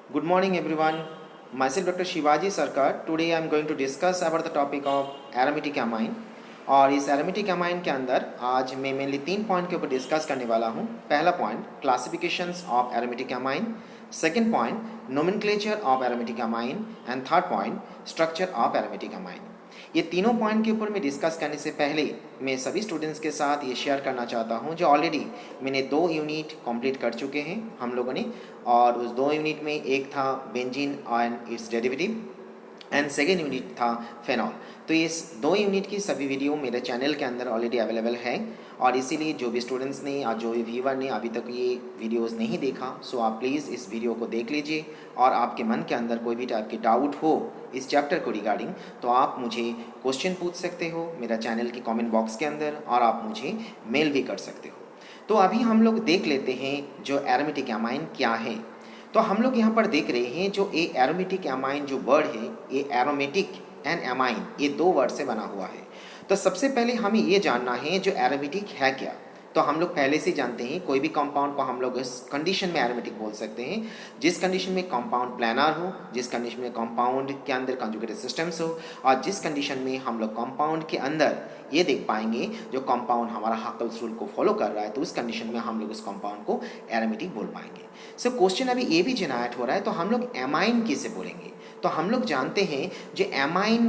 Good morning everyone. Myself Dr. Shivaji Sarkar. Today I am going to discuss about the topic of aromatic amine. और इस aromatic amine के अंदर आज मैं mainly 3 point के ऊपर डिस्कस करने वाला हूँ। पहला point classifications of aromatic amine, second point nomenclature of aromatic amine and third point structure of aromatic amine. ये तीनों पॉइंट के ऊपर मैं डिस्कस करने से पहले मैं सभी स्टूडेंट्स के साथ ये शेयर करना चाहता हूँ जो ऑलरेडी मैंने 2 यूनिट कंप्लीट कर चुके हैं हम लोगों ने। और उस 2 यूनिट में एक था benzene and it's derivative and second unit था फेनॉल। तो इस 2 यूनिट की सभी वीडियो मेरे चैनल के अंदर ऑलरेडी अवेलेबल है और इसीलिए जो भी स्टूडेंट्स ने और जो भी व्यूवर ने अभी तक ये वीडियोस नहीं देखा सो आप प्लीज़ इस वीडियो को देख लीजिए। और आपके मन के अंदर कोई भी टाइप की डाउट हो इस चैप्टर को रिगार्डिंग तो आप मुझे क्वेश्चन पूछ सकते हो मेरा चैनल के कमेंट बॉक्स के अंदर और आप मुझे मेल भी कर सकते हो। तो अभी हम लोग देख लेते हैं जो एरोमेटिक अमाइन क्या है। तो हम लोग यहाँ पर देख रहे हैं जो ए एरोमेटिक अमाइन जो वर्ड है ये एरोमेटिक एंड अमाइन ये 2 वर्ड से बना हुआ है। तो सबसे पहले हमें ये जानना है जो एरोमेटिक है क्या। तो हम लोग पहले से जानते हैं कोई भी कंपाउंड को हम लोग इस कंडीशन में एरोमेटिक बोल सकते हैं जिस कंडीशन में कंपाउंड प्लानर हो, जिस कंडीशन में कंपाउंड के अंदर कंजुगेटेड सिस्टम्स हो और जिस कंडीशन में हम लोग कंपाउंड के अंदर ये देख पाएंगे जो कंपाउंड हमारा हाकल्स रूल को फॉलो कर रहा है तो उस कंडीशन में हम लोग उस कंपाउंड को एरोमेटिक बोल पाएंगे। सो क्वेश्चन अभी ये भी जनरेट हो रहा है तो हम लोग एमाइन किसे बोलेंगे। तो हम लोग जानते हैं जो amine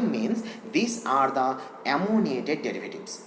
means this are the ammoniated derivatives.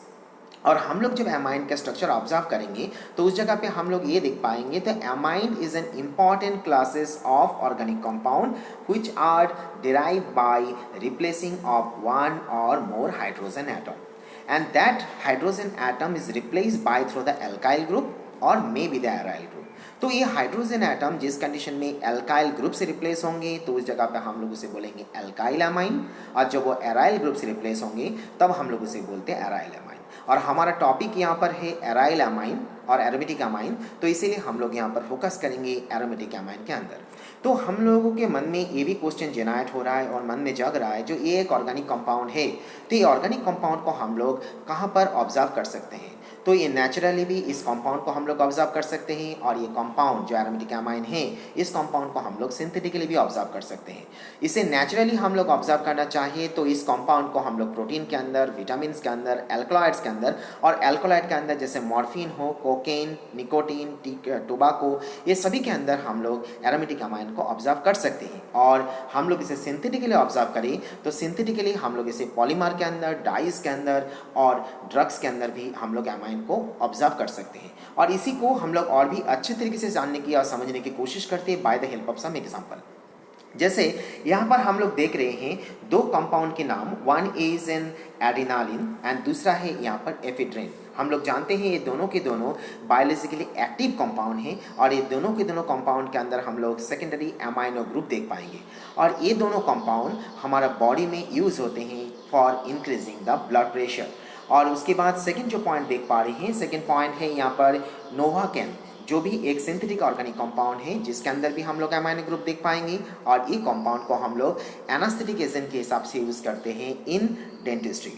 और हम लोग जब एमाइन का स्ट्रक्चर ऑब्जर्व करेंगे तो उस जगह पे हम लोग ये देख पाएंगे तो amine is an important classes of organic compound which are derived by replacing of one or more hydrogen atom and that hydrogen atom is replaced by through the alkyl group or may be the aryl group. तो ये hydrogen atom जिस condition में alkyl group से replace होंगे तो उस जगह पे हम लोग उसे बोलेंगे एल्काइल अमाइन और जब वो एराइल ग्रुप से रिप्लेस होंगे तब हम लोग उसे बोलते हैं एराइल अमाइन। और हमारा टॉपिक यहाँ पर है एराइल अमाइन और एरोमेटिक अमाइन तो इसीलिए हम लोग यहाँ पर फोकस करेंगे एरोमेटिक अमाइन के अंदर। तो हम लोगों के मन में ये भी क्वेश्चन जनरेट हो रहा है और मन में जग रहा है जो ये एक ऑर्गेनिक कंपाउंड है तो ये ऑर्गेनिक कंपाउंड को हम लोग कहाँ पर ऑब्जर्व कर सकते हैं। तो ये नेचुरली भी इस कंपाउंड को हम लोग ऑब्जर्व कर सकते हैं और ये कंपाउंड जो एरोमेटिक अमाइन है इस कंपाउंड को हम लोग सिंथेटिकली भी ऑब्जर्व कर सकते हैं। इसे नेचुरली हम लोग ऑब्जर्व करना चाहिए तो इस कंपाउंड को हम लोग प्रोटीन के अंदर, विटामिन के अंदर, एल्कलॉइड्स के अंदर और एल्कोलाइड के अंदर जैसे मॉर्फिन हो, कोकेन, निकोटीन, टोबाको ये सभी के अंदर हम लोग एरोमेटिक अमाइन को ऑब्जर्व कर सकते हैं। और हम लोग इसे सिंथेटिकली ऑब्जर्व करें तो सिंथेटिकली हम लोग इसे पॉलीमर के अंदर, डाइज के अंदर और ड्रग्स के अंदर भी हम लोग अमाइन को ऑब्जर्व कर सकते हैं। और इसी को हम लोग और भी अच्छे तरीके से जानने की और समझने की कोशिश करते हैं by the help of some example. जैसे यहाँ पर हम लोग देख रहे हैं 2 कंपाउंड के नाम, वन इज एन एडिनालिन एंड दूसरा है यहाँ पर एफिड्रिन। हम लोग जानते हैं ये दोनों के दोनों बायोलॉजिकली एक्टिव कंपाउंड हैं और ये दोनों के दोनों कंपाउंड के अंदर हम लोग सेकेंडरी अमाइनो ग्रुप देख पाएंगे और ये दोनों कंपाउंड हमारा बॉडी में यूज़ होते हैं for increasing the blood pressure. और उसके बाद सेकंड जो पॉइंट देख पा रहे हैं, सेकंड पॉइंट है यहाँ पर नोवाकेन जो भी एक सिंथेटिक ऑर्गेनिक कंपाउंड है जिसके अंदर भी हम लोग अमाइनो ग्रुप देख पाएंगे और ये कंपाउंड को हम लोग एनास्थेटिक एजेंट के हिसाब से यूज़ करते हैं इन डेंटिस्ट्री।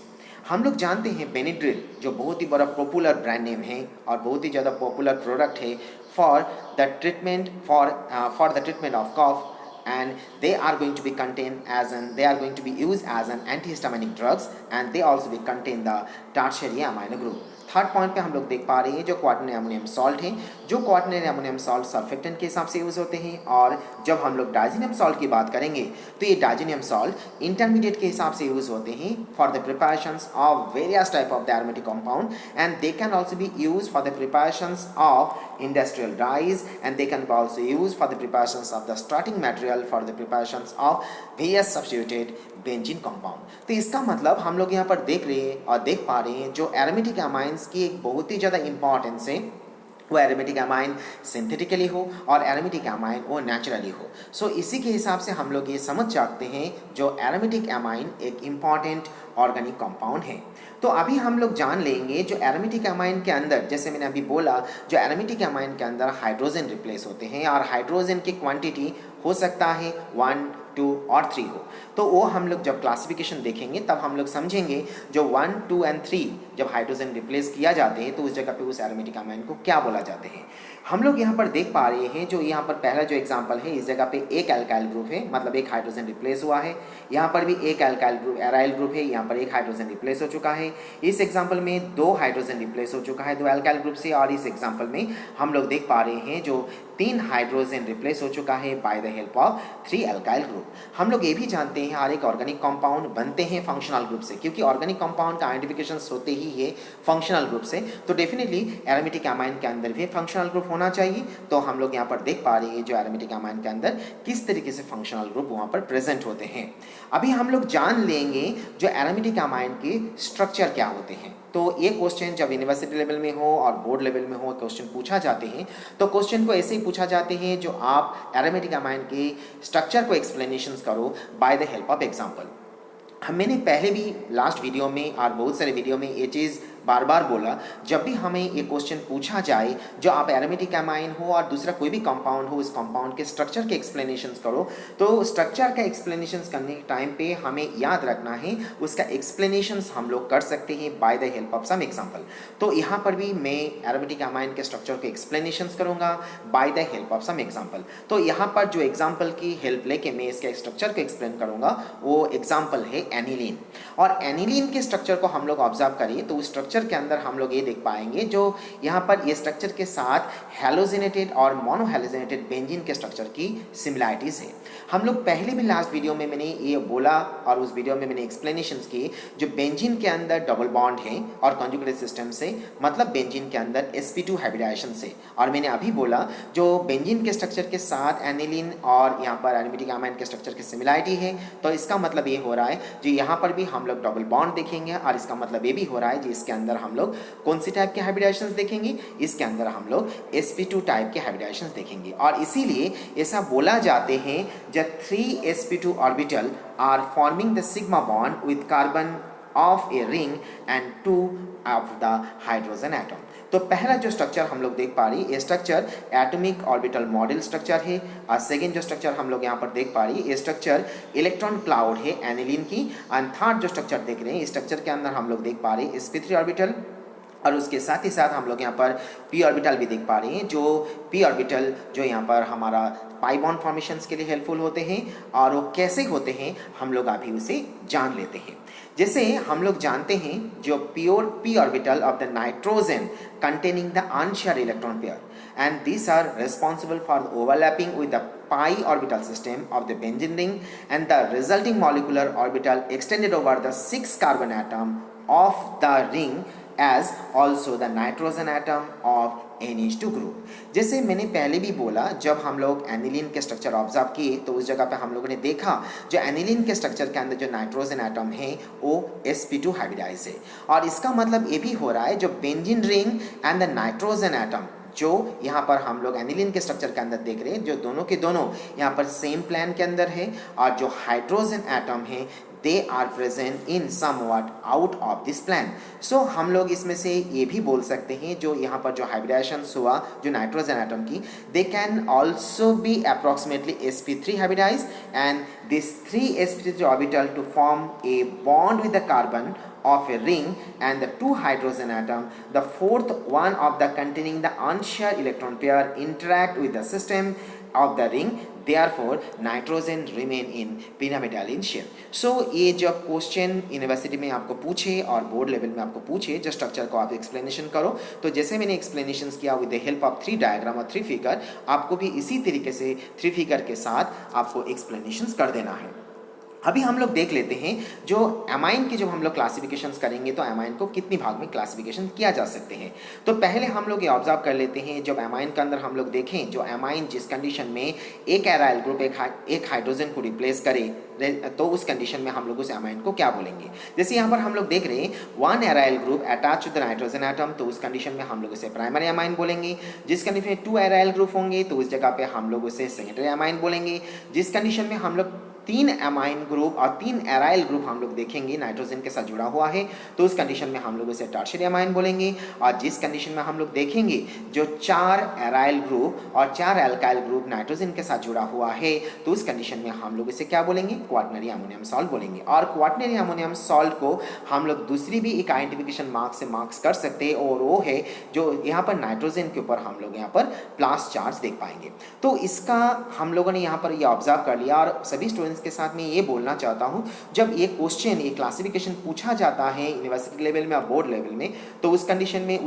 हम लोग जानते हैं बेनिड्रिल जो बहुत ही बड़ा पॉपुलर ब्रांड नेम है और बहुत ही ज़्यादा पॉपुलर प्रोडक्ट है for the treatment of cough and they are going to be used as an antihistaminic drugs and they also be contain the tertiary amino group। Third point पे हम लोग देख पा रहे हैं जो क्वाटरनरी अमोनियम सॉल्ट है, जो क्वाटरनरी अमोनियम सॉल्ट सर्फेक्टेंट के हिसाब से यूज़ होते हैं। और जब हम लोग डाइजेनियम सॉल्ट की बात करेंगे तो ये डाइजेनियम सॉल्ट इंटरमीडिएट के हिसाब से यूज़ होते हैं for the preparations of various type of the aromatic compound and they can also be use for the preparations of industrial dyes and they can also use for the preparations of the starting material for the preparations of various substituted benzene compound. तो इसका मतलब हम लोग यहाँ पर देख रहे हैं और देख पा रहे हैं जो एरोमेटिक अमाइंस की एक बहुत ही ज़्यादा इंपॉर्टेंस है वो एरोमेटिक अमाइन सिंथेटिकली हो और एरोमेटिक अमाइन वो नेचुरली हो। सो इसी के हिसाब से हम लोग ये समझ सकते हैं जो एरोमेटिक अमाइन एक इम्पॉर्टेंट ऑर्गेनिक कंपाउंड है। तो अभी हम लोग जान लेंगे जो एरोमेटिक अमाइन के अंदर जैसे मैंने अभी बोला जो एरोमेटिक अमाइन के अंदर हाइड्रोजन रिप्लेस होते हैं और हाइड्रोजन की क्वांटिटी हो सकता है 1, 2 और 3 हो। तो वो हम लोग जब क्लासिफिकेशन देखेंगे तब हम लोग समझेंगे जो 1, 2 एंड 3 जब हाइड्रोजन रिप्लेस किया जाते हैं तो उस जगह पे उस एरोमेटिक अमाइन को क्या बोला जाते हैं। हम लोग यहाँ पर देख पा रहे हैं जो यहाँ पर पहला जो एग्जांपल है, इस जगह पे एक अल्काइल ग्रुप है, मतलब एक हाइड्रोजन रिप्लेस हुआ है। यहाँ पर भी एक अल्काइल ग्रुप एराइल ग्रुप है, यहाँ पर एक हाइड्रोजन रिप्लेस हो चुका है। इस एग्जांपल में 2 हाइड्रोजन रिप्लेस हो चुका है 2 अल्काइल ग्रुप से, और इस एग्जांपल में हम लोग देख पा रहे हैं जो 3 हाइड्रोजन रिप्लेस हो चुका है bye the help of 3 alkyl group. हम लोग ये भी जानते हैं हर एक ऑर्गेनिक कंपाउंड बनते हैं फंक्शनल ग्रुप से, क्योंकि ऑर्गेनिक कंपाउंड का आइडेंटिफिकेशन होते ही है फंक्शनल ग्रुप से, तो डेफिनेटली एरोमेटिक अमाइन के अंदर भी फंक्शनल ग्रुप होना चाहिए। तो हम लोग यहाँ पर देख पा रहे हैं जो एरोमेटिक अमाइन के अंदर किस तरीके से फंक्शनल ग्रुप वहाँ पर प्रेजेंट होते हैं। अभी हम लोग जान लेंगे जो एरोमेटिक अमाइन के स्ट्रक्चर क्या होते हैं। तो ये क्वेश्चन जब यूनिवर्सिटी लेवल में हो और बोर्ड लेवल में हो क्वेश्चन पूछा जाते हैं, तो क्वेश्चन को ऐसे ही पूछा जाते हैं जो आप एरोमेटिक अमाइन के स्ट्रक्चर को एक्सप्लेनेशंस करो bye the help of example. मैंने पहले भी लास्ट वीडियो में और बहुत सारे वीडियो में ये चीज़ बार बार बोला, जब भी हमें ये क्वेश्चन पूछा जाए जो आप एरोमेटिक अमाइन हो और दूसरा कोई भी कंपाउंड हो, इस कंपाउंड के स्ट्रक्चर के एक्सप्लेनेशंस करो, तो स्ट्रक्चर का एक्सप्लेनेशंस करने के टाइम पे हमें याद रखना है उसका एक्सप्लेनेशंस हम लोग कर सकते हैं by the help of some example. तो यहाँ पर भी मैं एरोमेटिक अमाइन के स्ट्रक्चर के एक्सप्लेनेशंस करूँगा by the help of some example. तो यहाँ पर जो एग्जाम्पल की हेल्प लेके मैं इसके स्ट्रक्चर को एक्सप्लेन करूँगा वो एग्जाम्पल है एनिलीन। और एनिलीन के स्ट्रक्चर को हम लोग ऑब्जर्व करिए तो उस स्ट्रक्चर के अंदर हम लोग ये देख पाएंगे जो यहाँ पर ये स्ट्रक्चर के साथ हैलोजेनेटेड और मोनोहैलोजेनेटेड बेंजीन के स्ट्रक्चर की सिमिलरिटीज है। हम लोग पहले भी लास्ट वीडियो में मैंने ये बोला और उस वीडियो में मैंने एक्सप्लेनेशंस की, जो बेंजीन के अंदर डबल बॉन्ड है और कॉन्जुगेटेड सिस्टम से, मतलब बेंजीन के अंदर sp2 हाइब्रिडाइजेशन से। और मैंने अभी बोला जो बेंजीन के स्ट्रक्चर के साथ एनिलीन और यहाँ पर एरोमेटिक अमाइन के स्ट्रक्चर की सिमिलरिटी है, तो इसका मतलब ये हो रहा है जो यहाँ पर भी हम लोग डबल बॉन्ड देखेंगे, और इसका मतलब ये भी हो रहा है जो इसके अंदर हम लोग कौन सी टाइप के हाइब्रिडाइजेशंस देखेंगे, इसके अंदर हम लोग sp2 टाइप के हाइब्रिडाइजेशंस देखेंगे। और इसीलिए ऐसा बोला जाते हैं जब 3 sp2 orbital are forming the sigma bond with carbon of a ring and 2 of the hydrogen atom. तो पहला जो स्ट्रक्चर हम लोग देख पा रही है, ये structure atomic orbital model structure है। और सेकेंड जो स्ट्रक्चर हम लोग यहाँ पर देख पा रही है, ये स्ट्रक्चर इलेक्ट्रॉन क्लाउड है एनिलीन की। एंड थर्ड जो स्ट्रक्चर देख रहे हैं, इस स्ट्रक्चर के अंदर हम लोग देख पा रहे हैं sp3 ऑर्बिटल, और उसके साथ ही साथ हम लोग यहाँ पर p ऑर्बिटल भी देख पा रहे हैं, जो p ऑर्बिटल जो यहाँ पर हमारा पाई बॉन्ड फॉर्मेशंस के लिए हेल्पफुल होते हैं। और वो कैसे होते हैं हम लोग अभी उसे जान लेते हैं। जैसे हम लोग जानते हैं जो pure p orbital of the nitrogen containing the unshared electron pair, and these are responsible for the overlapping with the pi orbital system of the benzene ring, and the resulting molecular orbital extended over the 6 carbon atom of the ring as also the nitrogen atom of NH2 group. जैसे मैंने पहले भी बोला, जब हम लोग aniline के structure observe किए तो उस जगह पे हम लोगों ने देखा जो एनिलीन के स्ट्रक्चर के अंदर जो नाइट्रोजन एटम है वो sp2 हाइब्रिडाइज है। और इसका मतलब ये भी हो रहा है जो benzene ring and the nitrogen atom जो यहाँ पर हम लोग एनिलीन के स्ट्रक्चर के अंदर देख रहे हैं, जो दोनों के दोनों यहाँ पर सेम प्लान के अंदर है, और जो हाइड्रोजन एटम है they are present in somewhat out of this plan. So हम लोग इसमें से ये भी बोल सकते हैं जो यहाँ पर जो हाइब्रिडाइजेशन हुआ जो नाइट्रोजन एटम की, they can also be approximately sp3 hybridize, and this 3 sp3 orbital to form a bond with the carbon of a ring and the 2 hydrogen atom, the fourth one of the containing the unshared electron pair interact with the system of the ring, therefore nitrogen remain in pyramidal in shape। So ये जब question university में आपको पूछे और board level में आपको पूछे जो स्ट्रक्चर को आप एक्सप्लेनेशन करो, तो जैसे मैंने एक्सप्लेनेशन किया with the help of 3 diagram और 3 फिगर, आपको भी इसी तरीके से 3 फिगर के साथ आपको एक्सप्लेनेशन कर देना है। अभी हम लोग देख लेते हैं जो अमाइन के जब हम लोग क्लासिफिकेशंस करेंगे तो अमाइन को कितनी भाग में क्लासिफिकेशन किया जा सकते हैं। तो पहले हम लोग ये ऑब्जर्व कर लेते हैं, जब अमाइन के अंदर हम लोग देखें जो अमाइन जिस कंडीशन में एक एराइल ग्रुप एक हाइड्रोजन को रिप्लेस करे, तो उस कंडीशन में हम लोग उस अमाइन को क्या बोलेंगे। जैसे यहाँ पर हम लोग देख रहे हैं 1 aryl group attach to the nitrogen atom, तो उस कंडीशन में हम लोग उसे प्राइमरी अमाइन बोलेंगे। जिस कंडीशन में 2 एराइल ग्रुप होंगे तो उस जगह पे हम लोग उसे सेकेंडरी अमाइन बोलेंगे। जिस कंडीशन में हम लोग तीन एमाइन ग्रुप और तीन एराइल ग्रुप हम लोग देखेंगे नाइट्रोजन के साथ जुड़ा हुआ है, तो उस कंडीशन में हम लोग इसे टर्शियरी एमाइन बोलेंगे। और जिस कंडीशन में हम लोग देखेंगे जो 4 एराइल ग्रुप और 4 एल्काइल ग्रुप नाइट्रोजन के साथ जुड़ा हुआ है, तो उस कंडीशन में हम लोग इसे क्या बोलेंगे, क्वाटरनरी अमोनियम सॉल्ट बोलेंगे। और क्वाटरनरी अमोनियम सॉल्ट को हम लोग दूसरी भी एक आइडेंटिफिकेशन मार्क से मार्क्स कर सकते हैं, और वो है जो यहाँ पर नाइट्रोजन के ऊपर हम लोग यहाँ पर प्लस चार्ज देख पाएंगे। तो इसका हम लोगों ने यहाँ पर ये ऑब्जर्व कर लिया। और सभी स्टूडेंट्स के साथ मैं ये बोलना चाहता हूँ, जब ये क्वेश्चन ये क्लासिफिकेशन पूछा जाता है यूनिवर्सिटी लेवल में और बोर्ड लेवल में, तो उस कंडीशन में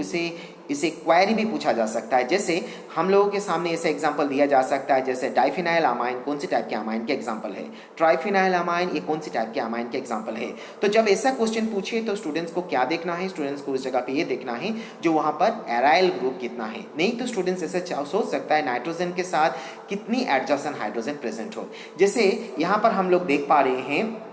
इसे क्वेरी भी पूछा जा सकता है। जैसे हम लोगों के सामने ऐसे एग्जांपल दिया जा सकता है, जैसे डाइफिनाइल अमाइन कौन सी टाइप के अमाइन के एग्जांपल है, ट्राइफिनाइल अमाइन ये कौन सी टाइप के अमाइन के एग्जांपल है। तो जब ऐसा क्वेश्चन पूछे तो स्टूडेंट्स को क्या देखना है, स्टूडेंट्स को उस जगह पे ये देखना है जो वहाँ पर एराइल ग्रुप कितना है। नहीं तो स्टूडेंट्स ऐसे सोच सकता है नाइट्रोजन के साथ कितनी एडजेसेंट हाइड्रोजन प्रेजेंट हो। जैसे यहाँ पर हम लोग देख पा रहे हैं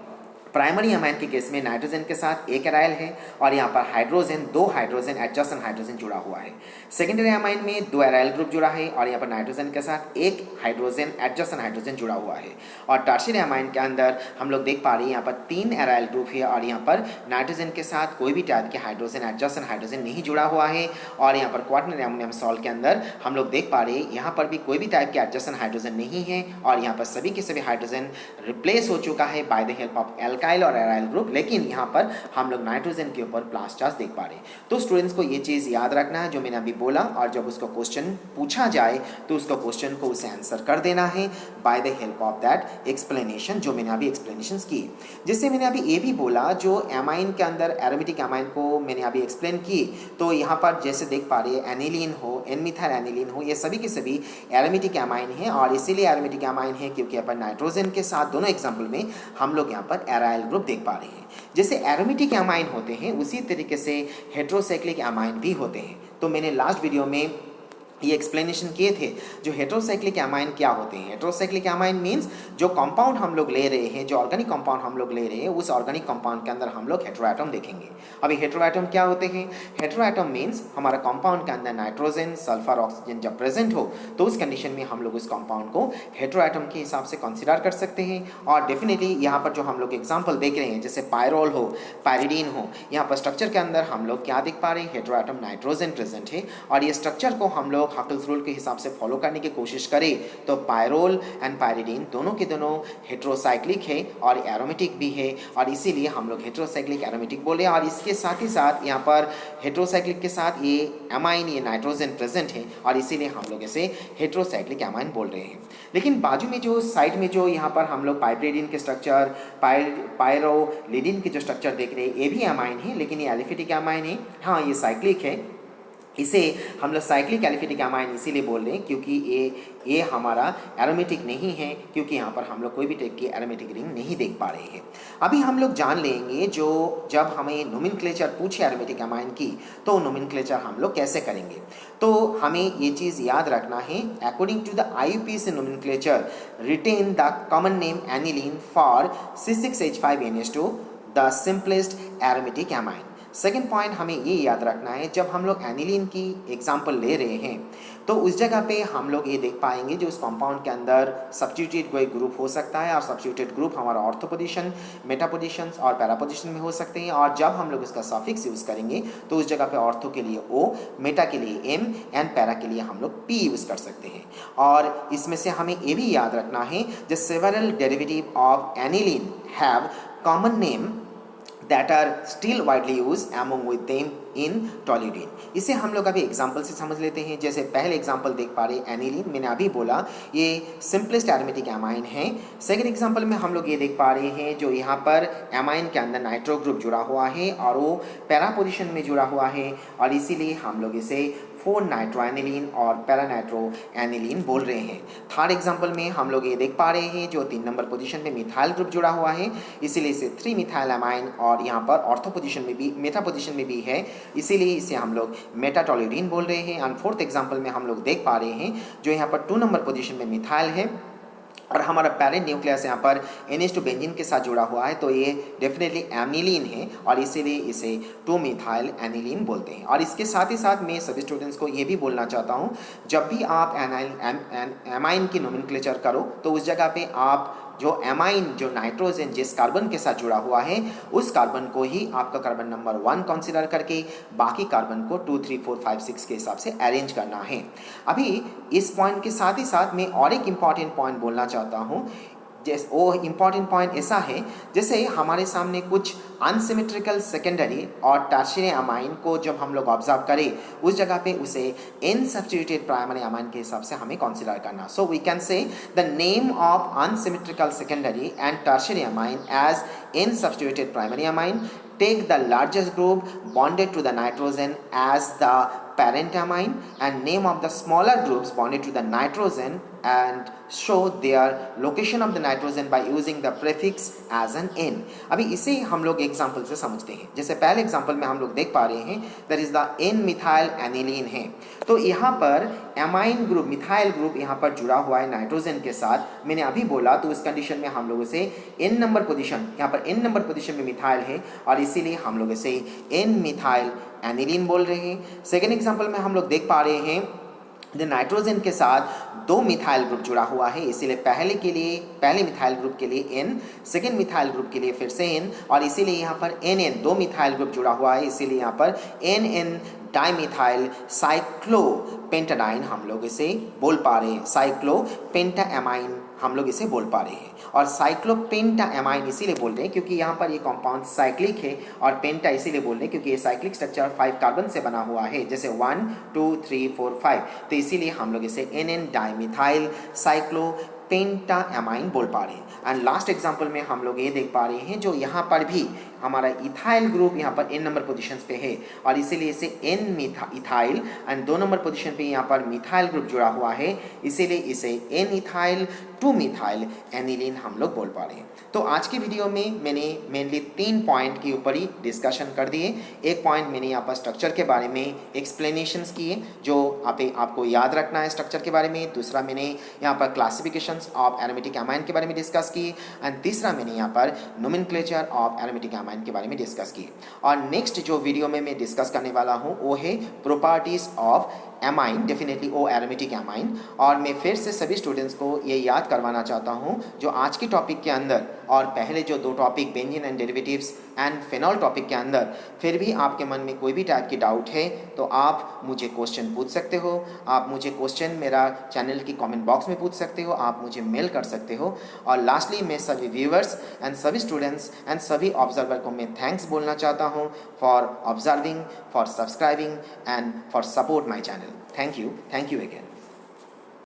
प्राइमरी अमाइन के केस में नाइट्रोजन के साथ एक एराइल है और यहाँ पर हाइड्रोजन 2 हाइड्रोजन एडजेसेंट हाइड्रोजन जुड़ा हुआ है। सेकेंडरी अमाइन में 2 एराइल ग्रुप जुड़ा है और यहाँ पर नाइट्रोजन के साथ एक हाइड्रोजन एडजेसेंट हाइड्रोजन जुड़ा हुआ है। और टर्शियरी अमाइन के अंदर हम लोग देख पा रहे हैं यहाँ पर 3 एराइल ग्रुप है और यहाँ पर नाइट्रोजन के साथ कोई भी टाइप के हाइड्रोजन एडजेसेंट हाइड्रोजन नहीं जुड़ा हुआ है। और यहाँ पर क्वाटरनरी अमोनियम सॉल्ट के अंदर हम लोग देख पा रहे हैं यहाँ पर भी कोई भी टाइप के एडजेसेंट हाइड्रोजन नहीं है और यहाँ पर सभी के सभी हाइड्रोजन रिप्लेस हो चुका है bye the help of alkyl और एराइल ग्रुप, लेकिन यहाँ पर हम लोग नाइट्रोजन के ऊपर प्लस चार्ज देख पा रहे हैं। तो स्टूडेंट्स को ये चीज़ याद रखना है जो मैंने अभी बोला, और जब उसको क्वेश्चन पूछा जाए तो उसको क्वेश्चन को उसे आंसर कर देना है bye the help of that explanation जो मैंने अभी एक्सप्लेनेशन की। जैसे मैंने अभी ये भी बोला जो एमाइन के अंदर एरोमेटिक एमाइन को मैंने अभी एक्सप्लेन की, तो यहाँ पर जैसे देख पा रहे हैं एनिलीन हो, एन मिथाइल एनिलीन हो, ये सभी के सभी एरोमेटिक एमाइन है। और इसीलिए एरोमेटिक एमाइन है क्योंकि यहाँ पर नाइट्रोजन के साथ दोनों एग्जाम्पल में हम लोग यहाँ पर एराइल ग्रुप देख पा रहे हैं। जैसे एरोमेटिक एमाइन होते हैं उसी तरीके से हेट्रोसाइक्लिक एमाइन भी होते हैं। तो मैंने लास्ट वीडियो में ये एक्सप्लेनेशन किए थे जो हेट्रोसाइक्लिक एमाइन क्या होते हैं। हेट्रोसाइक्लिक एमाइन मींस जो कंपाउंड हम लोग ले रहे हैं, जो ऑर्गेनिक कंपाउंड हम लोग ले रहे हैं, उस ऑर्गेनिक कंपाउंड के अंदर हम लोग हेट्रोएटम देखेंगे। अभी हेट्रोएटम क्या होते हैं? हेट्रोएटम मींस हमारा कंपाउंड के अंदर नाइट्रोजन, सल्फर, ऑक्सीजन जब प्रेजेंट हो तो उस कंडीशन में हम लोग उस कंपाउंड को हेट्रोएटम के हिसाब से कंसिडर कर सकते हैं। और डेफिनेटली यहाँ पर जो हम लोग एग्जाम्पल देख रहे हैं जैसे पायरोल हो, पायरिडीन हो, यहाँ पर स्ट्रक्चर के अंदर हम लोग क्या देख पा रहे हैं, हेट्रोएटम नाइट्रोजन प्रेजेंट है। और ये स्ट्रक्चर को हम लोग हकल्स रूल के हिसाब से फॉलो करने की कोशिश करें तो पायरोल एंड पायरिडीन दोनों के दोनों हेट्रोसाइक्लिक है और एरोमेटिक भी है, और इसीलिए हम लोग हेट्रोसाइक्लिक एरोमेटिक बोले। और इसके साथ ही साथ यहाँ पर हेट्रोसाइक्लिक के साथ ये एमाइन, ये नाइट्रोजन प्रेजेंट है और इसीलिए हम लोग इसे हेट्रोसाइक्लिक एमाइन बोल रहे हैं। लेकिन बाजू में जो साइड में जो यहाँ पर हम लोग पाइपरिडीन के स्ट्रक्चर, पायरोलिडीन के जो स्ट्रक्चर देख रहे हैं ये भी एमाइन है, लेकिन ये एलिफेटिक एमाइन है। हाँ, ये साइक्लिक है, इसे हम लोग साइक्लिक एलिफेटिक एमाइन इसीलिए बोल रहे हैं क्योंकि ये हमारा एरोमेटिक नहीं है, क्योंकि यहाँ पर हम लोग कोई भी टाइप की एरोमेटिक रिंग नहीं देख पा रहे हैं। अभी हम लोग जान लेंगे जो जब हमें नोमेनक्लेचर पूछे एरोमेटिक एमाइन की तो नोमेनक्लेचर हम लोग कैसे करेंगे। तो हमें ये चीज़ याद रखना है, according to the IUPAC nomenclature retain the common name aniline for C6H5NH2 the simplest aromatic amine. Second point हमें ये याद रखना है, जब हम लोग एनिलीन की एग्जाम्पल ले रहे हैं तो उस जगह पे हम लोग ये देख पाएंगे जो उस कंपाउंड के अंदर सब्स्टिट्यूटेड कोई ग्रुप हो सकता है, और सब्स्टिट्यूटेड ग्रुप हमारा ऑर्थो पोजीशन, मेटा पोजीशंस और पैरा पोजीशन में हो सकते हैं। और जब हम लोग इसका सफिक्स यूज़ करेंगे तो उस जगह पे ऑर्थो के लिए O, मेटा के लिए M एंड पैरा के लिए हम लोग P यूज़ कर सकते हैं। और इसमें से हमें ये भी याद रखना है जो several derivative of aniline have common name that are still widely used among with them in toluidine। इसे हम लोग अभी एग्जाम्पल से समझ लेते हैं। जैसे पहले एग्जाम्पल देख पा रहे एनिलीन, मैंने अभी बोला ये सिंपलेस्ट एरोमेटिक एमाइन है। सेकेंड एग्जाम्पल में हम लोग ये देख पा रहे हैं जो यहाँ पर एमाइन के अंदर नाइट्रो ग्रुप जुड़ा हुआ है और वो पैरा पोजिशन में जुड़ा हुआ है, और इसीलिए हम लोग इसे 4-नाइट्रोएनिलीन और पैरानाइट्रो एनिलीन बोल रहे हैं। थर्ड एग्जाम्पल में हम लोग ये देख पा रहे हैं जो 3 नंबर पोजीशन में मिथाइल ग्रुप जुड़ा हुआ है, इसीलिए इसे 3-मिथाइल एमाइन, और यहाँ पर ऑर्थो पोजीशन में भी, मेटा पोजीशन में भी है, इसीलिए इसे हम लोग मेटाटोल्यूडीन बोल रहे हैं। एंड फोर्थ एग्जाम्पल में हम लोग देख पा रहे हैं जो यहाँ पर 2 नंबर पोजीशन में मिथाइल है और हमारा पेरेंट न्यूक्लियस यहाँ पर NH2 बेंजीन के साथ जुड़ा हुआ है, तो ये डेफिनेटली एनिलीन है और इसीलिए इसे 2-मिथाइल एनिलीन बोलते हैं। और इसके साथ ही साथ मैं सभी स्टूडेंट्स को ये भी बोलना चाहता हूँ, जब भी आप एमाइन की नोमेनक्लेचर करो तो उस जगह पे आप जो एमाइन, जो नाइट्रोजन जिस कार्बन के साथ जुड़ा हुआ है, उस कार्बन को ही आपका कार्बन नंबर 1 कंसीडर करके बाकी कार्बन को 2, 3, 4, 5, 6 के हिसाब से अरेंज करना है। अभी इस पॉइंट के साथ ही साथ मैं और एक इम्पॉर्टेंट पॉइंट बोलना चाहता हूँ। जैसे वो इम्पॉर्टेंट पॉइंट ऐसा है, जैसे हमारे सामने कुछ अनसिमेट्रिकल सेकेंडरी और टर्शियरी अमाइन को जब हम लोग ऑब्जर्व करें, उस जगह पे उसे इन सब्स्टिट्यूटेड प्राइमरी अमाइन के हिसाब से हमें कंसीडर करना। So we can say the name of unsymmetrical secondary and tertiary amine as in substituted primary amine, take the largest group bonded to the nitrogen as the parent amine and name of the smaller groups bonded to the nitrogen and show their location of the nitrogen by using the prefix as an n। अभी इसे हम लोग example से समझते हैं। जैसे पहले example में हम लोग देख पा रहे हैं that is the N methyl aniline है। तो यहाँ पर एमाइन ग्रुप, मिथाइल ग्रुप यहाँ पर जुड़ा हुआ है नाइट्रोजन के साथ। मैंने अभी बोला तो इस कंडीशन में हम लोग इसे एन नंबर पोजीशन, यहाँ पर एन नंबर पोजीशन में मिथाइल है और इसीलिए हम लोग इसे एन मिथाइल एनिलीन बोल रहे हैं। सेकेंड एग्जाम्पल में हम लोग देख पा रहे हैं नाइट्रोजन के साथ 2 मिथाइल ग्रुप जुड़ा हुआ है, इसीलिए पहले मिथाइल ग्रुप के लिए N, सेकेंड मिथाइल ग्रुप के लिए फिर से N और इसीलिए यहाँ पर NN 2 मिथाइल ग्रुप जुड़ा हुआ है, इसीलिए यहाँ पर NN डाइमिथाइल साइक्लोपेंटाडाइन हम लोग इसे बोल पा रहे हैं, साइक्लोपेंटाएमाइन हम लोग इसे बोल पा रहे हैं। और साइक्लोपेंटाएमाइन इसीलिए बोल रहे हैं क्योंकि यहाँ पर ये कंपाउंड साइक्लिक है और पेंटा इसीलिए बोल रहे हैं क्योंकि ये साइक्लिक स्ट्रक्चर 5 कार्बन से बना हुआ है, जैसे 1, 2, 3, 4, 5। तो इसीलिए हम लोग इसे NN डाइमिथाइल साइक्लोपेंटाएमाइन बोल पा रहे हैं। एंड लास्ट एग्जाम्पल में हम लोग ये देख पा रहे हैं जो यहाँ पर भी हमारा इथाइल ग्रुप यहाँ पर N नंबर पोजीशन पे है और इसीलिए इसे N ethyl and 2 number position पे यहाँ पर मिथाइल ग्रुप जुड़ा हुआ है, इसीलिए इसे N इथाइल 2 मिथाइल एनिलीन हम लोग बोल पा रहे हैं। तो आज की वीडियो में मैंने मेनली 3 पॉइंट के ऊपर ही डिस्कशन कर दिए। एक पॉइंट मैंने यहाँ पर स्ट्रक्चर के बारे में एक्सप्लेनेशंस किए जो आपको याद रखना है स्ट्रक्चर के बारे में। दूसरा मैंने यहाँ पर क्लासिफिकेशंस ऑफ एरोमेटिक अमाइन के बारे में डिस्कस किए एंड तीसरा मैंने यहाँ पर नोमेनक्लेचर ऑफ एरोमेटिक अमाइन के बारे में डिस्कस किए। और नेक्स्ट जो वीडियो में मैं डिस्कस करने वाला हूँ वो है properties of amine, definitely oh aromatic amine. और मैं फिर से सभी स्टूडेंट्स को ये याद करवाना चाहता हूँ जो आज की टॉपिक के अंदर और पहले जो 2 topic benzene and derivatives and phenol topic के अंदर फिर भी आपके मन में कोई भी टाइप की डाउट है तो आप मुझे क्वेश्चन पूछ सकते हो। आप मुझे क्वेश्चन मेरा चैनल की कमेंट बॉक्स में पूछ सकते हो, आप मुझे मेल कर सकते हो। और लास्टली मैं सभी व्यूअर्स एंड सभी स्टूडेंट्स एंड सभी ऑब्जर्वर को मैं थैंक्स बोलना चाहता हूँ for observing, for subscribing and for support my channel. Thank you again.